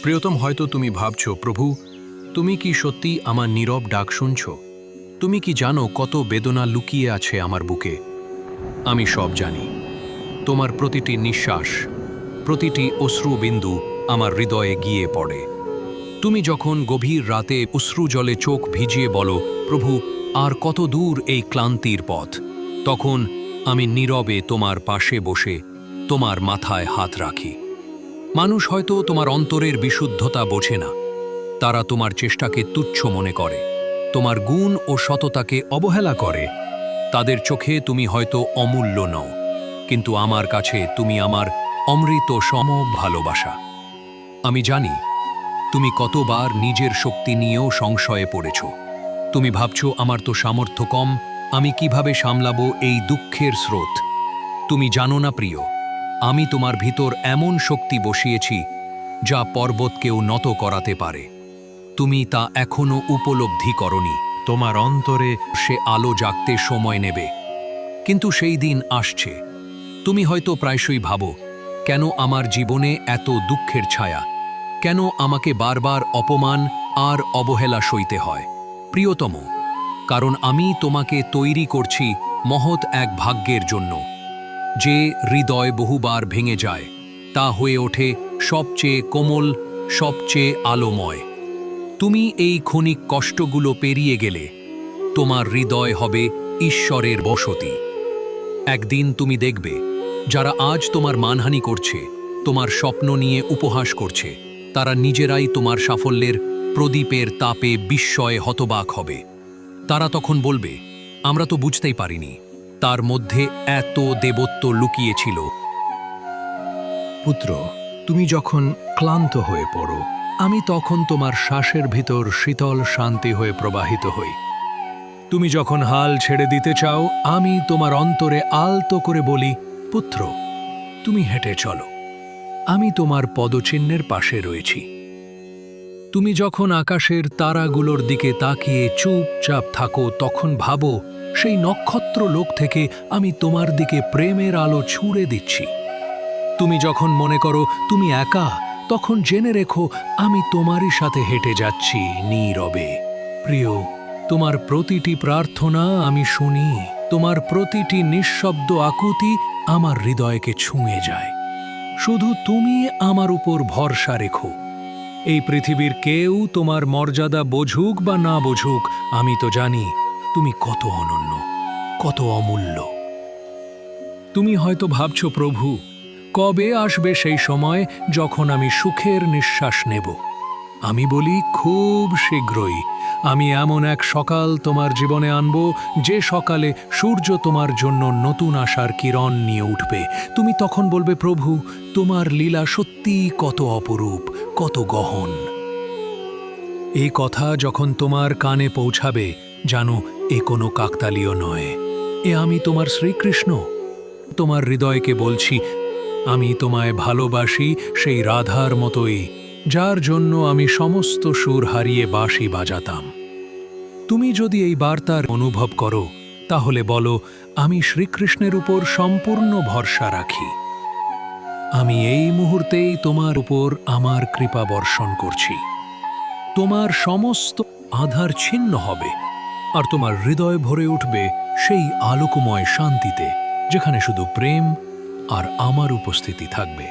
প্রিয়তম, হয়তো তুমি ভাবছো, প্রভু, তুমি কি সত্যি আমার নীরব ডাক শুনছ? তুমি কি জানো কত বেদনা লুকিয়ে আছে আমার বুকে? আমি সব জানি। তোমার প্রতিটি নিঃশ্বাস, প্রতিটি অশ্রুবিন্দু আমার হৃদয়ে গিয়ে পড়ে। তুমি যখন গভীর রাতে অশ্রু জলে চোখ ভিজিয়ে বলো, প্রভু, আর কত দূর এই ক্লান্তির পথ, তখন আমি নীরবে তোমার পাশে বসে তোমার মাথায় হাত রাখি। মানুষ হয়তো তোমার অন্তরের বিশুদ্ধতা বোঝে না। তারা তোমার চেষ্টাকে তুচ্ছ মনে করে, তোমার গুণ ও সততাকে অবহেলা করে। তাদের চোখে তুমি হয়তো অমূল্য নও, কিন্তু আমার কাছে তুমি আমার অমৃত সম ভালোবাসা। আমি জানি তুমি কতবার নিজের শক্তি নিয়েও সংশয়ে পড়েছ। তুমি ভাবছো, আমার তো সামর্থ্য কম, আমি কিভাবে সামলাবো এই দুঃখের স্রোত। তুমি জানো না প্রিয়, আমি তোমার ভিতর এমন শক্তি বসিয়েছি যা পর্বতকেও নত করাতে পারে। তুমি তা এখনো উপলব্ধি করনি। তোমার অন্তরে সে আলো জাগতে সময় নেবে, কিন্তু সেই দিন আসছে। তুমি হয়তো প্রায়শই ভাবো, কেন আমার জীবনে এত দুঃখের ছায়া, কেন আমাকে বারবার অপমান আর অবহেলা সইতে হয়? প্রিয়তম, কারণ আমি তোমাকে তৈরি করছি মহৎ এক ভাগ্যের জন্য। যে হৃদয় বহুবার ভেঙে যায়, তা হয়ে ওঠে সবচেয়ে কোমল, সবচেয়ে আলোময়। তুমি এই ক্ষণিক কষ্টগুলো পেরিয়ে গেলে তোমার হৃদয় হবে ঈশ্বরের বসতি। একদিন তুমি দেখবে, যারা আজ তোমার মানহানি করছে, তোমার স্বপ্ন নিয়ে উপহাস করছে, তারা নিজেরাই তোমার সাফল্যের প্রদীপের তাপে বিস্ময়ে হতবাক হবে। তারা তখন বলবে, আমরা তো বুঝতেই পারিনি তার মধ্যে এত দেবত্ব লুকিয়েছিল। পুত্র, তুমি যখন ক্লান্ত হয়ে পড়ো, আমি তখন তোমার শ্বাসের ভিতর শীতল শান্তি হয়ে প্রবাহিত হই। তুমি যখন হাল ছেড়ে দিতে চাও, আমি তোমার অন্তরে আলতো করে বলি, পুত্র, তুমি হেঁটে চলো, আমি তোমার পদচিহ্নের পাশে রয়েছি। তুমি যখন আকাশের তারাগুলোর দিকে তাকিয়ে চুপচাপ থাকো, তখন ভাবো, সেই নক্ষত্র লোক থেকে আমি তোমার দিকে প্রেমের আলো ছুঁড়ে দিচ্ছি। তুমি যখন মনে করো তুমি একা, তখন জেনে রেখো, আমি তোমারই সাথে হেঁটে যাচ্ছি নীরবে। প্রিয়, তোমার প্রতিটি প্রার্থনা আমি শুনি, তোমার প্রতিটি নিঃশব্দ আকুতি আমার হৃদয়কে ছুঁয়ে যায়। শুধু তুমি আমার উপর ভরসা রেখো। এই পৃথিবীর কেউ তোমার মর্যাদা বোঝুক বা না বোঝুক, আমি তো জানি তুমি কত অনন্য, কত অমূল্য। তুমি হয়তো ভাবছো, প্রভু, কবে আসবে সেই সময় যখন আমি সুখের নিঃশ্বাস নেব? আমি বলি, খুব শীঘ্রই। আমি এমন এক সকাল তোমার জীবনে আনব, যে সকালে সূর্য তোমার জন্য নতুন আশার কিরণ নিয়ে উঠবে। তুমি তখন বলবে, প্রভু, তোমার লীলা সত্যিই কত অপরূপ, কত গহন। এই কথা যখন তোমার কানে পৌঁছাবে, জানো, এ কোনো কাকতালীয় নয়, এ আমি তোমার শ্রীকৃষ্ণ তোমার হৃদয়কে বলছি। আমি তোমায় ভালোবাসি সেই রাধার মতোই, যার জন্য আমি সমস্ত সুর হারিয়ে বাঁশি বাজাতাম। তুমি যদি এই বার্তার অনুভব করো, তাহলে বলো, আমি শ্রীকৃষ্ণের উপর সম্পূর্ণ ভরসা রাখি। আমি এই মুহূর্তেই তোমার উপর আমার কৃপা বর্ষণ করছি। তোমার সমস্ত আধার ছিন্ন হবে, আর তোমার হৃদয় ভরে উঠবে সেই আলোকময় শান্তিতে, যেখানে শুধু প্রেম আর আমার উপস্থিতি থাকবে।